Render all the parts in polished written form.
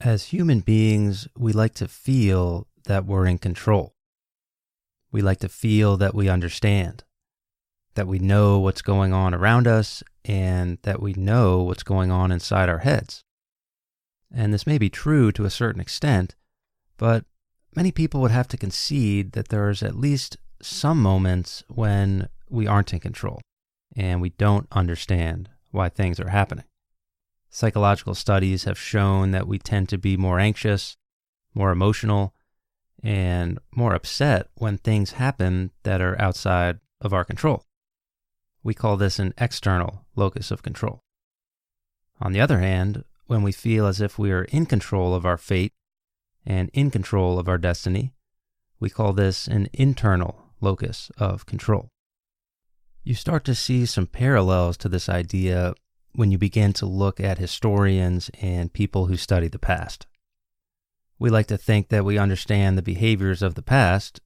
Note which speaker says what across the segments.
Speaker 1: As human beings, we like to feel that we're in control. We like to feel that we understand, that we know what's going on around us, and that we know what's going on inside our heads. And this may be true to a certain extent, but many people would have to concede that there's at least some moments when we aren't in control and we don't understand why things are happening. Psychological studies have shown that we tend to be more anxious, more emotional, and more upset when things happen that are outside of our control. We call this an external locus of control. On the other hand, when we feel as if we are in control of our fate and in control of our destiny, we call this an internal locus of control. You start to see some parallels to this idea when you begin to look at historians and people who study the past. We like to think that we understand the behaviors of the past.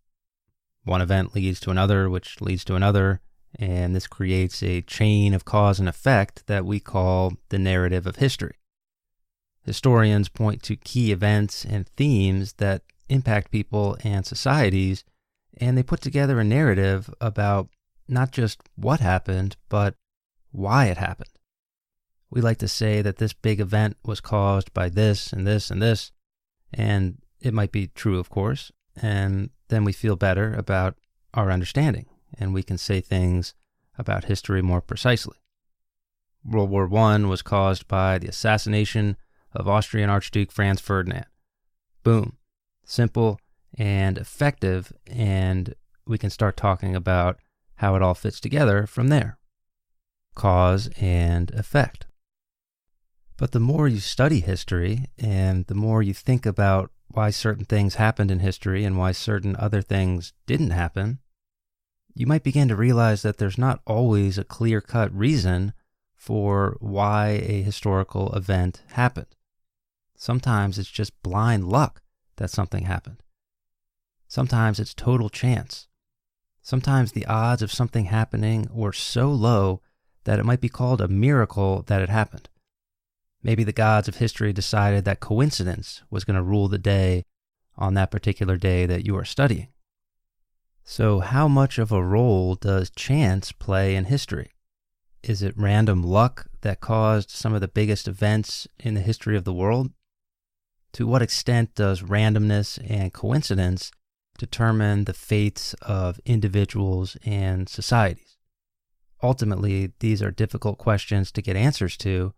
Speaker 1: One event leads to another, which leads to another, and this creates a chain of cause and effect that we call the narrative of history. Historians point to key events and themes that impact people and societies, and they put together a narrative about not just what happened, but why it happened. We like to say that this big event was caused by this and this and this, and it might be true, of course, and then we feel better about our understanding, and we can say things about history more precisely. World War I was caused by the assassination of Austrian Archduke Franz Ferdinand. Boom. Simple and effective, and we can start talking about how it all fits together from there. Cause and effect. But the more you study history and the more you think about why certain things happened in history and why certain other things didn't happen, you might begin to realize that there's not always a clear-cut reason for why a historical event happened. Sometimes it's just blind luck that something happened. Sometimes it's total chance. Sometimes the odds of something happening were so low that it might be called a miracle that it happened. Maybe the gods of history decided that coincidence was going to rule the day on that particular day that you are studying. So how much of a role does chance play in history? Is it random luck that caused some of the biggest events in the history of the world? To what extent does randomness and coincidence determine the fates of individuals and societies? Ultimately, these are difficult questions to get answers to,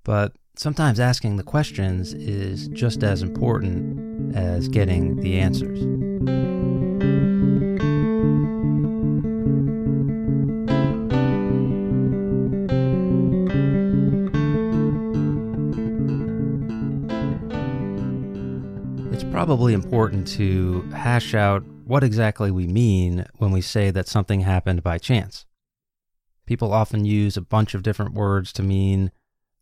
Speaker 1: but sometimes asking the questions is just as important as getting the answers. It's probably important to hash out what exactly we mean when we say that something happened by chance. People often use a bunch of different words to mean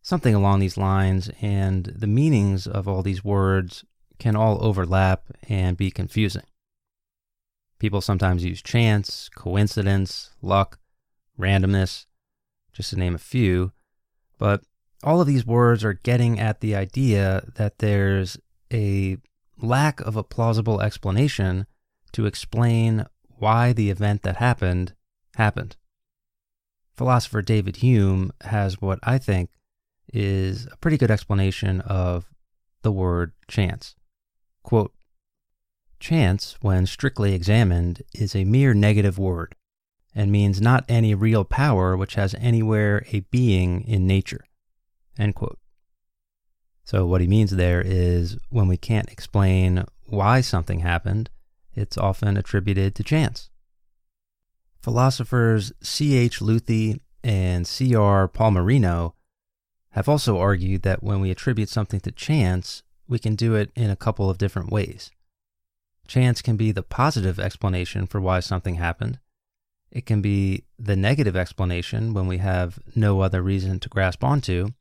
Speaker 1: something along these lines, and the meanings of all these words can all overlap and be confusing. People sometimes use chance, coincidence, luck, randomness, just to name a few, but all of these words are getting at the idea that there's a lack of a plausible explanation to explain why the event that happened. Philosopher David Hume has what I think is a pretty good explanation of the word chance. Quote, "Chance, when strictly examined, is a mere negative word, and means not any real power which has anywhere a being in nature." End quote. So what he means there is when we can't explain why something happened, it's often attributed to chance. Philosophers C.H. Luthi and C.R. Palmerino have also argued that when we attribute something to chance, we can do it in a couple of different ways. Chance can be the positive explanation for why something happened. It can be the negative explanation when we have no other reason to grasp onto.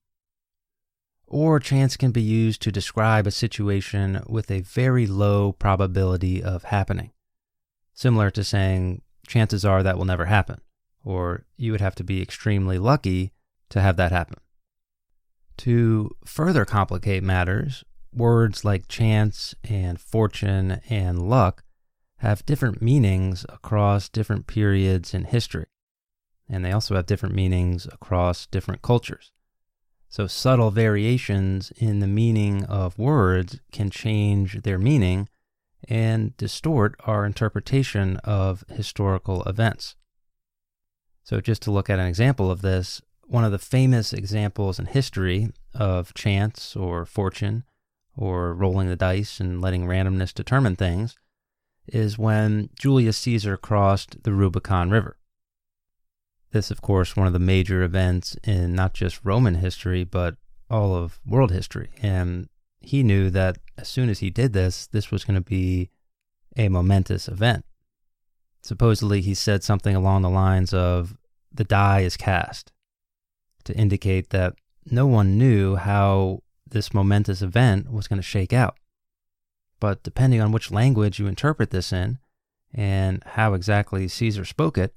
Speaker 1: Or chance can be used to describe a situation with a very low probability of happening, similar to saying, chances are that will never happen, or you would have to be extremely lucky to have that happen. To further complicate matters, words like chance and fortune and luck have different meanings across different periods in history, and they also have different meanings across different cultures. So subtle variations in the meaning of words can change their meaning and distort our interpretation of historical events. So just to look at an example of this, one of the famous examples in history of chance or fortune or rolling the dice and letting randomness determine things is when Julius Caesar crossed the Rubicon River. This, of course, one of the major events in not just Roman history, but all of world history. And he knew that as soon as he did this, this was going to be a momentous event. Supposedly, he said something along the lines of, "The die is cast," to indicate that no one knew how this momentous event was going to shake out. But depending on which language you interpret this in, and how exactly Caesar spoke it,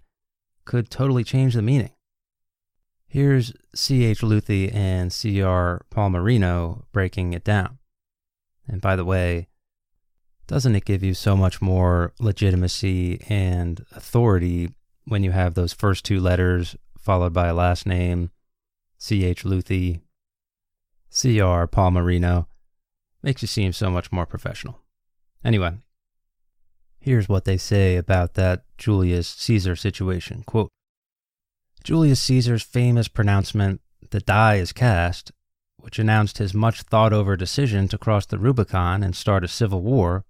Speaker 1: could totally change the meaning. Here's C.H. Luthi and C.R. Palmerino breaking it down. And by the way, doesn't it give you so much more legitimacy and authority when you have those first two letters followed by a last name, C.H. Luthi, C.R. Palmerino? Makes you seem so much more professional. Anyway, here's what they say about that Julius Caesar situation. Quote, "Julius Caesar's famous pronouncement, 'The die is cast,' which announced his much thought-over decision to cross the Rubicon and start a civil war,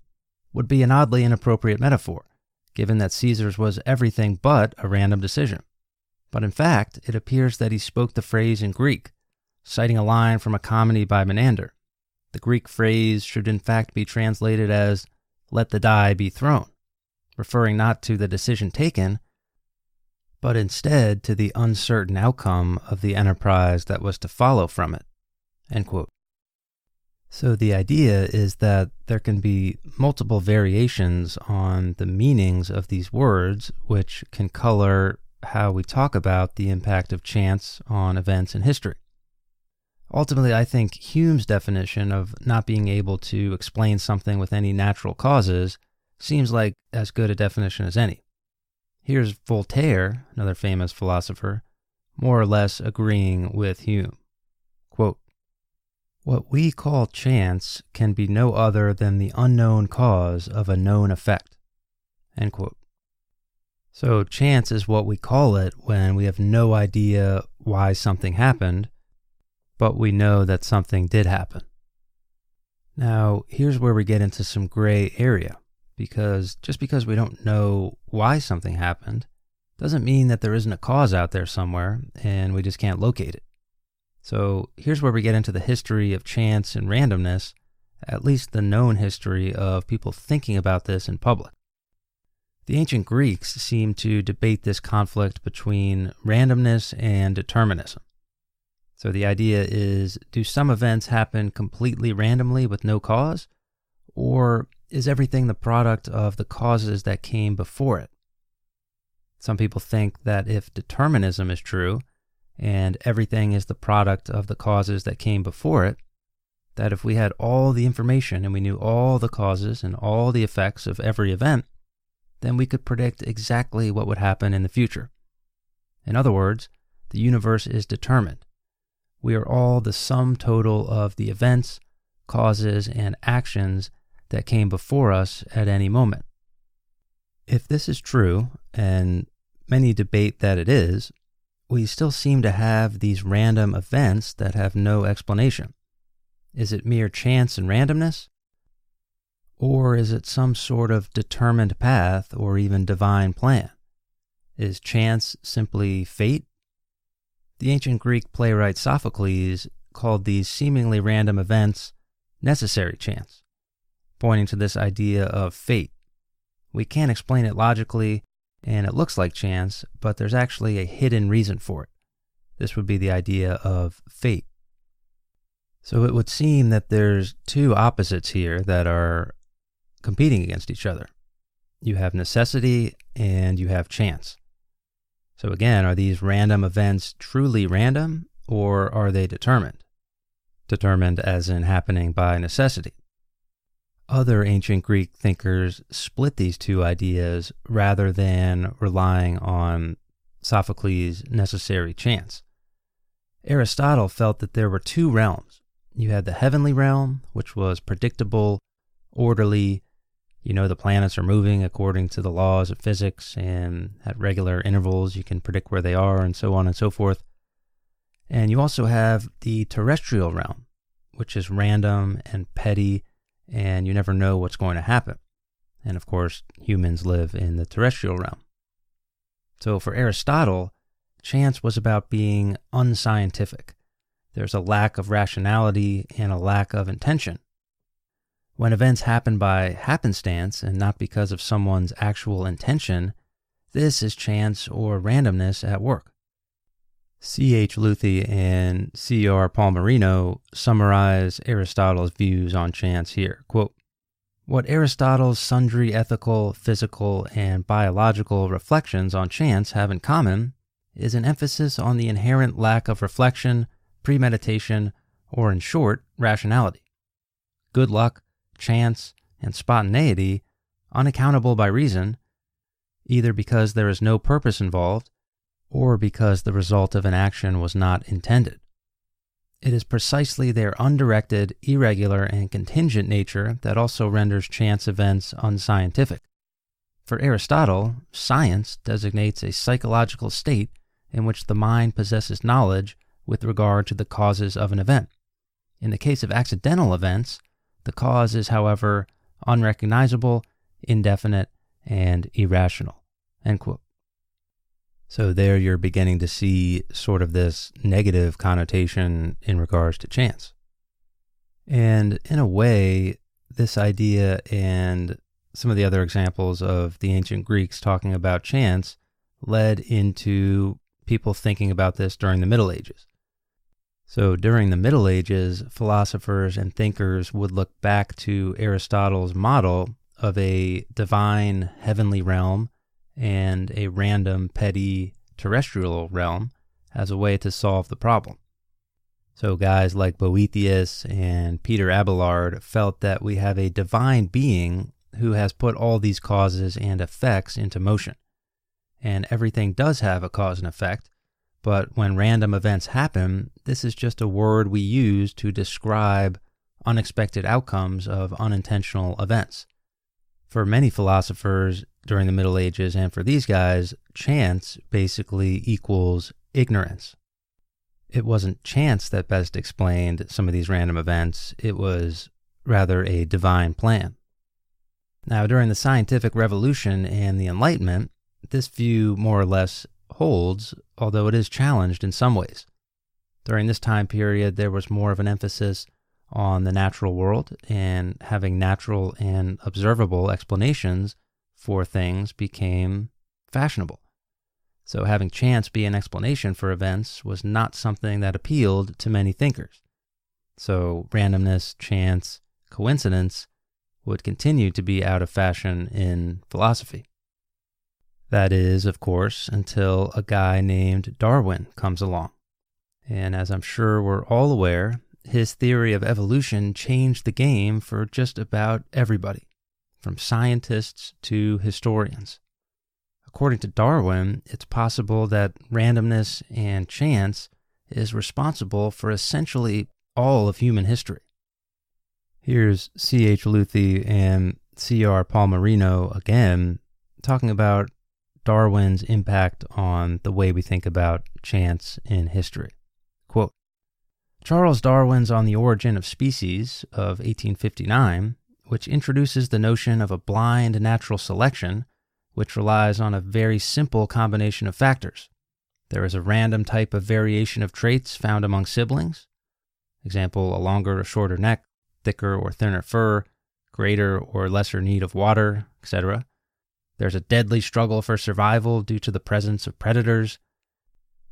Speaker 1: would be an oddly inappropriate metaphor, given that Caesar's was everything but a random decision. But in fact, it appears that he spoke the phrase in Greek, citing a line from a comedy by Menander. The Greek phrase should in fact be translated as, 'Let the die be thrown,' referring not to the decision taken, but instead to the uncertain outcome of the enterprise that was to follow from it." End quote. So the idea is that there can be multiple variations on the meanings of these words, which can color how we talk about the impact of chance on events in history. Ultimately, I think Hume's definition of not being able to explain something with any natural causes seems like as good a definition as any. Here's Voltaire, another famous philosopher, more or less agreeing with Hume. Quote, "What we call chance can be no other than the unknown cause of a known effect." End quote. So chance is what we call it when we have no idea why something happened, but we know that something did happen. Now, here's where we get into some gray area, because just because we don't know why something happened doesn't mean that there isn't a cause out there somewhere and we just can't locate it. So here's where we get into the history of chance and randomness, at least the known history of people thinking about this in public. The ancient Greeks seem to debate this conflict between randomness and determinism. So the idea is, do some events happen completely randomly with no cause? Or is everything the product of the causes that came before it? Some people think that if determinism is true, and everything is the product of the causes that came before it, that if we had all the information and we knew all the causes and all the effects of every event, then we could predict exactly what would happen in the future. In other words, the universe is determined. We are all the sum total of the events, causes, and actions that came before us at any moment. If this is true, and many debate that it is, we still seem to have these random events that have no explanation. Is it mere chance and randomness? Or is it some sort of determined path or even divine plan? Is chance simply fate? The ancient Greek playwright Sophocles called these seemingly random events necessary chance, pointing to this idea of fate. We can't explain it logically, and it looks like chance, but there's actually a hidden reason for it. This would be the idea of fate. So it would seem that there's two opposites here that are competing against each other. You have necessity and you have chance. So again, are these random events truly random, or are they determined? determined as in happening by necessity. Other ancient Greek thinkers split these two ideas rather than relying on Sophocles' necessary chance. Aristotle felt that there were two realms. You had the heavenly realm, which was predictable, orderly. You know the planets are moving according to the laws of physics, and at regular intervals you can predict where they are, and so on and so forth. And you also have the terrestrial realm, which is random and petty, and you never know what's going to happen. And of course, humans live in the terrestrial realm. So for Aristotle, chance was about being unscientific. There's a lack of rationality and a lack of intention. When events happen by happenstance and not because of someone's actual intention, this is chance or randomness at work. C.H. Luthi and C.R. Palmerino summarize Aristotle's views on chance here. Quote, "What Aristotle's sundry ethical, physical, and biological reflections on chance have in common is an emphasis on the inherent lack of reflection, premeditation, or in short, rationality. Good luck, chance, and spontaneity, unaccountable by reason, either because there is no purpose involved, or because the result of an action was not intended. It is precisely their undirected, irregular, and contingent nature that also renders chance events unscientific. For Aristotle, science designates a psychological state in which the mind possesses knowledge with regard to the causes of an event. In the case of accidental events, the cause is, however, unrecognizable, indefinite, and irrational." End quote. So there you're beginning to see sort of this negative connotation in regards to chance. And in a way, this idea and some of the other examples of the ancient Greeks talking about chance led into people thinking about this during the Middle Ages. So during the Middle Ages, philosophers and thinkers would look back to Aristotle's model of a divine heavenly realm and a random, petty, terrestrial realm as a way to solve the problem. So guys like Boethius and Peter Abelard felt that we have a divine being who has put all these causes and effects into motion. And everything does have a cause and effect, but when random events happen, this is just a word we use to describe unexpected outcomes of unintentional events. For many philosophers during the Middle Ages, and for these guys, chance basically equals ignorance. It wasn't chance that best explained some of these random events, it was rather a divine plan. Now, during the scientific revolution and the Enlightenment, this view more or less holds, although it is challenged in some ways. During this time period, there was more of an emphasis on the natural world, and having natural and observable explanations for things became fashionable. So having chance be an explanation for events was not something that appealed to many thinkers. So randomness, chance, coincidence would continue to be out of fashion in philosophy. That is, of course, until a guy named Darwin comes along. And as I'm sure we're all aware, his theory of evolution changed the game for just about everybody, from scientists to historians. According to Darwin, it's possible that randomness and chance is responsible for essentially all of human history. Here's C.H. Luthi and C.R. Palmerino again talking about Darwin's impact on the way we think about chance in history. Quote, "Charles Darwin's On the Origin of Species of 1859, which introduces the notion of a blind natural selection, which relies on a very simple combination of factors. There is a random type of variation of traits found among siblings, example, a longer or shorter neck, thicker or thinner fur, greater or lesser need of water, etc. There's a deadly struggle for survival due to the presence of predators,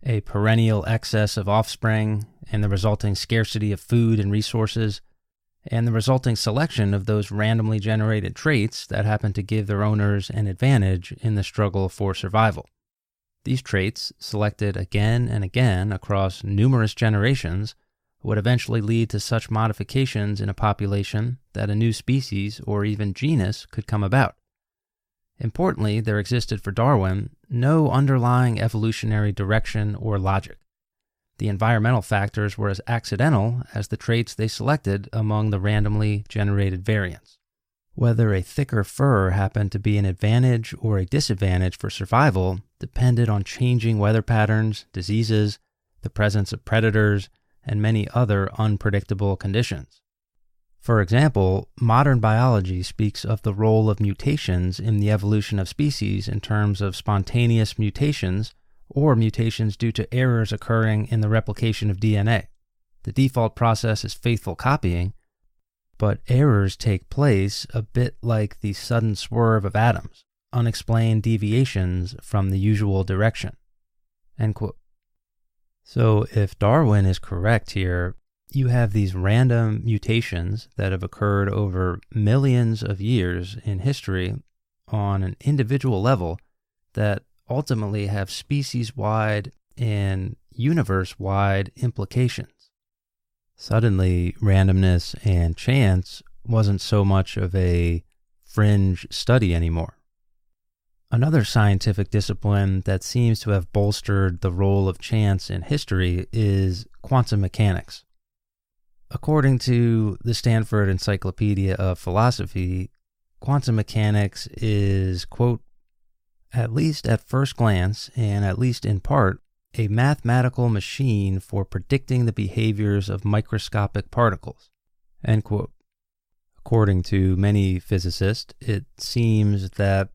Speaker 1: a perennial excess of offspring, and the resulting scarcity of food and resources, and the resulting selection of those randomly generated traits that happen to give their owners an advantage in the struggle for survival. These traits, selected again and again across numerous generations, would eventually lead to such modifications in a population that a new species or even genus could come about. Importantly, there existed for Darwin no underlying evolutionary direction or logic. The environmental factors were as accidental as the traits they selected among the randomly generated variants. Whether a thicker fur happened to be an advantage or a disadvantage for survival depended on changing weather patterns, diseases, the presence of predators, and many other unpredictable conditions. For example, modern biology speaks of the role of mutations in the evolution of species in terms of spontaneous mutations or mutations due to errors occurring in the replication of DNA. The default process is faithful copying, but errors take place a bit like the sudden swerve of atoms, unexplained deviations from the usual direction." End quote. So if Darwin is correct here, you have these random mutations that have occurred over millions of years in history on an individual level that ultimately have species-wide and universe-wide implications. Suddenly, randomness and chance wasn't so much of a fringe study anymore. Another scientific discipline that seems to have bolstered the role of chance in history is quantum mechanics. According to the Stanford Encyclopedia of Philosophy, quantum mechanics is, quote, "at least at first glance, and at least in part, a mathematical machine for predicting the behaviors of microscopic particles," end quote. According to many physicists, it seems that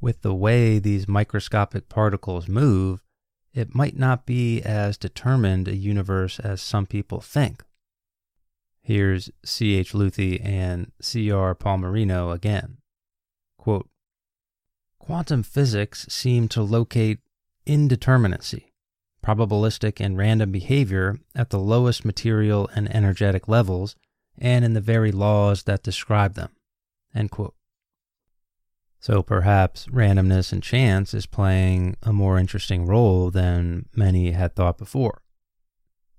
Speaker 1: with the way these microscopic particles move, it might not be as determined a universe as some people think. Here's C.H. Luthi and C.R. Palmerino again. Quote, "Quantum physics seem to locate indeterminacy, probabilistic and random behavior at the lowest material and energetic levels and in the very laws that describe them." End quote. So perhaps randomness and chance is playing a more interesting role than many had thought before.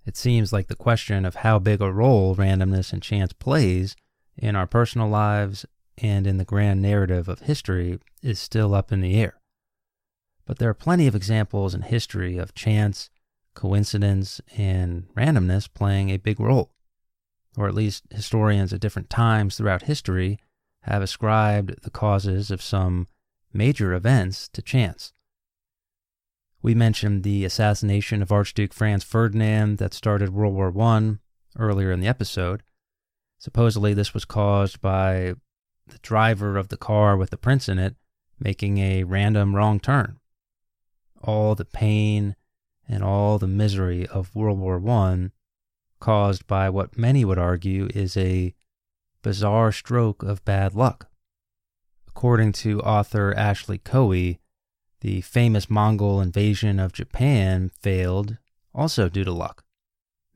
Speaker 1: It seems like the question of how big a role randomness and chance plays in our personal lives and in the grand narrative of history is still up in the air. But there are plenty of examples in history of chance, coincidence, and randomness playing a big role. Or at least historians at different times throughout history have ascribed the causes of some major events to chance. We mentioned the assassination of Archduke Franz Ferdinand that started World War I earlier in the episode. Supposedly this was caused by the driver of the car with the prince in it making a random wrong turn. All the pain and all the misery of World War I caused by what many would argue is a bizarre stroke of bad luck. According to author Ashley Coe, the famous Mongol invasion of Japan failed also due to luck.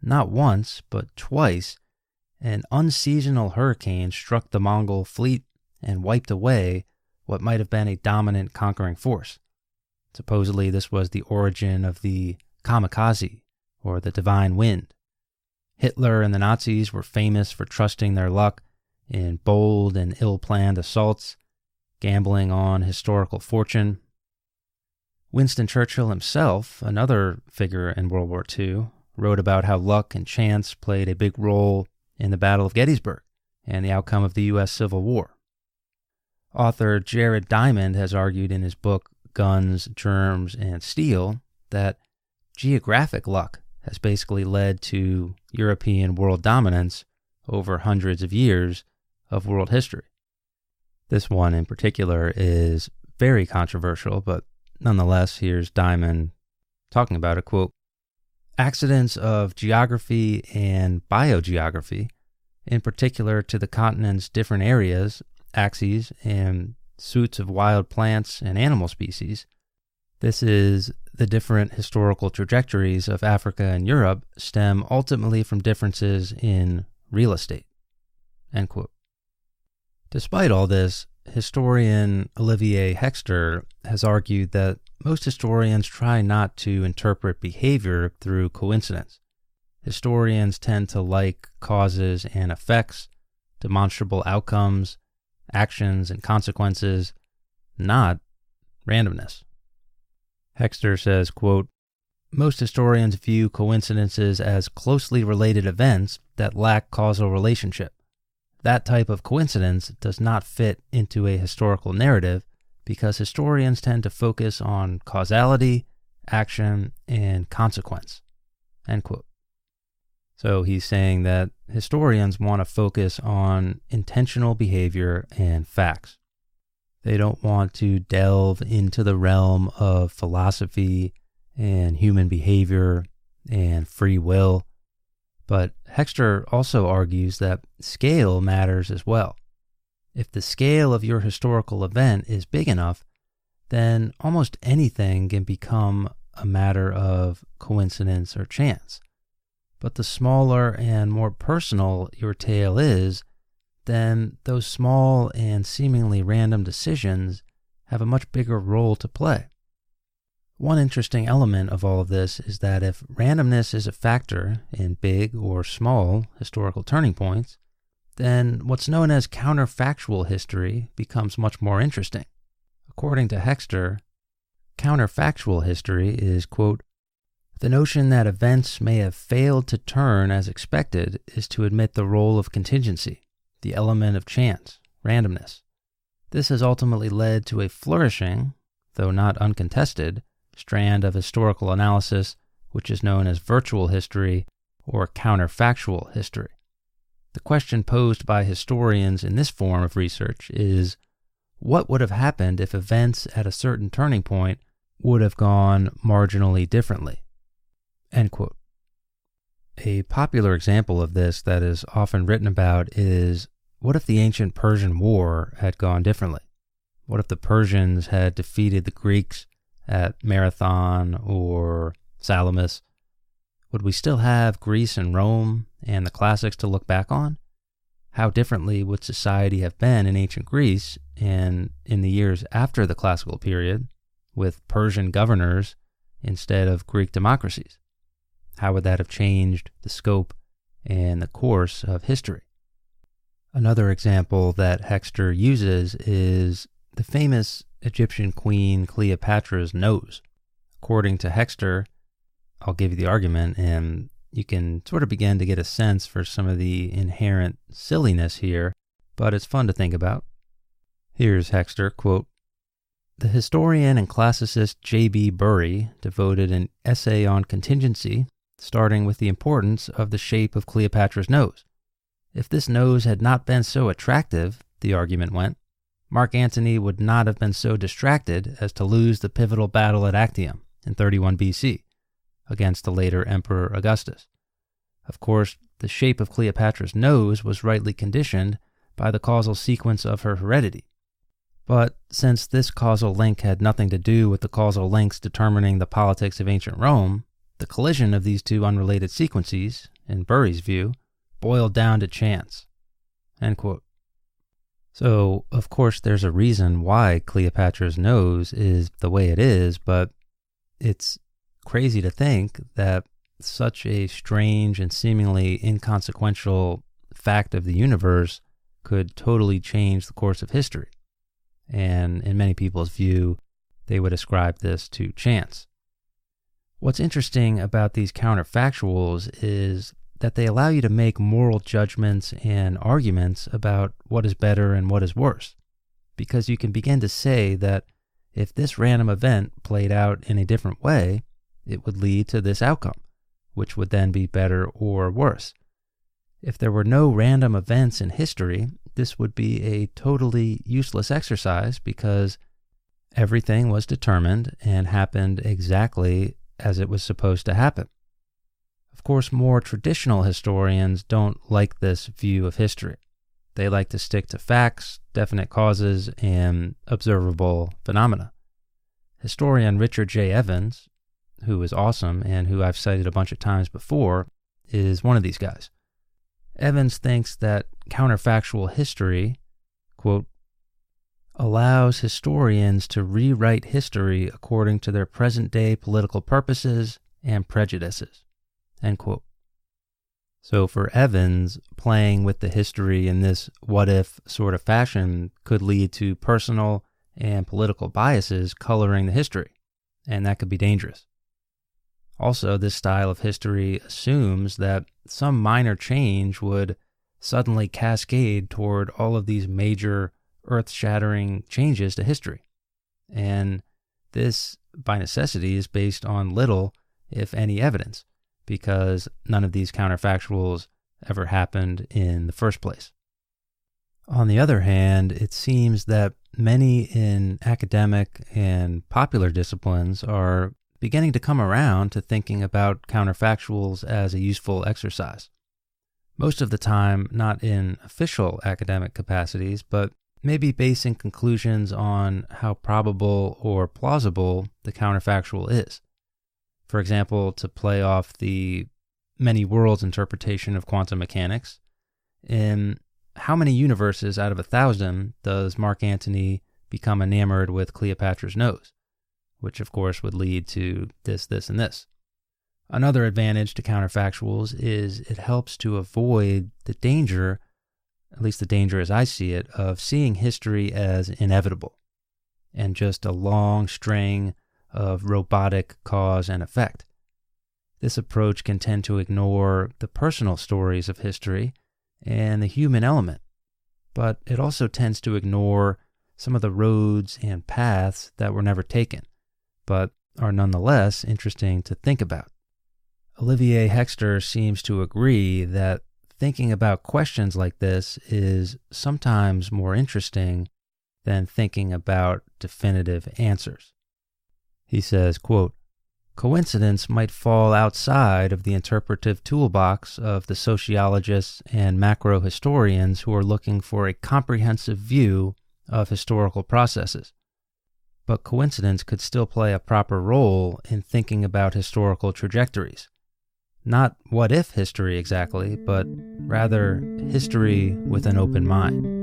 Speaker 1: Not once, but twice, an unseasonal hurricane struck the Mongol fleet and wiped away what might have been a dominant conquering force. Supposedly this was the origin of the kamikaze, or the divine wind. Hitler and the Nazis were famous for trusting their luck in bold and ill-planned assaults, gambling on historical fortune. Winston Churchill himself, another figure in World War II, wrote about how luck and chance played a big role in the Battle of Gettysburg and the outcome of the U.S. Civil War. Author Jared Diamond has argued in his book Guns, Germs, and Steel that geographic luck has basically led to European world dominance over hundreds of years of world history. This one in particular is very controversial, but nonetheless, here's Diamond talking about it, quote, "Accidents of geography and biogeography, in particular to the continent's different areas, axes, and suits of wild plants and animal species. This is the different historical trajectories of Africa and Europe stem ultimately from differences in real estate." End quote. Despite all this, historian Olivier Hexter has argued that most historians try not to interpret behavior through coincidence. historians tend to like causes and effects, demonstrable outcomes, actions and consequences, not randomness. Hexter says, quote, "Most historians view coincidences as closely related events that lack causal relationship. That type of coincidence does not fit into a historical narrative because historians tend to focus on causality, action, and consequence." End quote. So he's saying that historians want to focus on intentional behavior and facts. They don't want to delve into the realm of philosophy and human behavior and free will. But Hexter also argues that scale matters as well. If the scale of your historical event is big enough, then almost anything can become a matter of coincidence or chance. But the smaller and more personal your tale is, then those small and seemingly random decisions have a much bigger role to play. One interesting element of all of this is that if randomness is a factor in big or small historical turning points, then what's known as counterfactual history becomes much more interesting. According to Hexter, counterfactual history is, quote, "The notion that events may have failed to turn as expected is to admit the role of contingency, the element of chance, randomness. This has ultimately led to a flourishing, though not uncontested, strand of historical analysis, which is known as virtual history or counterfactual history. The question posed by historians in this form of research is, what would have happened if events at a certain turning point would have gone marginally differently?" End quote. A popular example of this that is often written about is, what if the Ancient Persian War had gone differently? What if the Persians had defeated the Greeks at Marathon or Salamis? Would we still have Greece and Rome and the classics to look back on? How differently would society have been in ancient Greece and in the years after the classical period with Persian governors instead of Greek democracies? How would that have changed the scope and the course of history? Another example that Hexter uses is the famous Egyptian queen Cleopatra's nose. According to Hexter, I'll give you the argument, and you can sort of begin to get a sense for some of the inherent silliness here, but it's fun to think about. Here's Hexter, quote, "The historian and classicist J.B. Bury devoted an essay on contingency, starting with the importance of the shape of Cleopatra's nose. If this nose had not been so attractive, the argument went, Mark Antony would not have been so distracted as to lose the pivotal battle at Actium in 31 BC against the later Emperor Augustus. Of course, the shape of Cleopatra's nose was rightly conditioned by the causal sequence of her heredity. But since this causal link had nothing to do with the causal links determining the politics of ancient Rome, the collision of these two unrelated sequences, in Bury's view, boiled down to chance." End quote. So, of course, there's a reason why Cleopatra's nose is the way it is, but it's crazy to think that such a strange and seemingly inconsequential fact of the universe could totally change the course of history. And in many people's view, they would ascribe this to chance. What's interesting about these counterfactuals is that they allow you to make moral judgments and arguments about what is better and what is worse, because you can begin to say that if this random event played out in a different way, it would lead to this outcome, which would then be better or worse. If there were no random events in history, this would be a totally useless exercise because everything was determined and happened exactly as it was supposed to happen. Of course, more traditional historians don't like this view of history. They like to stick to facts, definite causes, and observable phenomena. Historian Richard J. Evans, who is awesome and who I've cited a bunch of times before, is one of these guys. Evans thinks that counterfactual history, quote, allows historians to rewrite history according to their present-day political purposes and prejudices, end quote. So for Evans, playing with the history in this what-if sort of fashion could lead to personal and political biases coloring the history, and that could be dangerous. Also, this style of history assumes that some minor change would suddenly cascade toward all of these major earth-shattering changes to history. And this, by necessity, is based on little, if any, evidence, because none of these counterfactuals ever happened in the first place. On the other hand, it seems that many in academic and popular disciplines are beginning to come around to thinking about counterfactuals as a useful exercise. Most of the time, not in official academic capacities, but maybe basing conclusions on how probable or plausible the counterfactual is. For example, to play off the many worlds interpretation of quantum mechanics, in how many universes out of 1,000 does Mark Antony become enamored with Cleopatra's nose? Which of course would lead to this, and this. Another advantage to counterfactuals is it helps to avoid the danger, at least the danger as I see it, of seeing history as inevitable and just a long string of robotic cause and effect. This approach can tend to ignore the personal stories of history and the human element, but it also tends to ignore some of the roads and paths that were never taken, but are nonetheless interesting to think about. Olivier Hexter seems to agree that thinking about questions like this is sometimes more interesting than thinking about definitive answers. He says, quote, "Coincidence might fall outside of the interpretive toolbox of the sociologists and macro-historians who are looking for a comprehensive view of historical processes. But coincidence could still play a proper role in thinking about historical trajectories. Not what-if history exactly, but rather history with an open mind."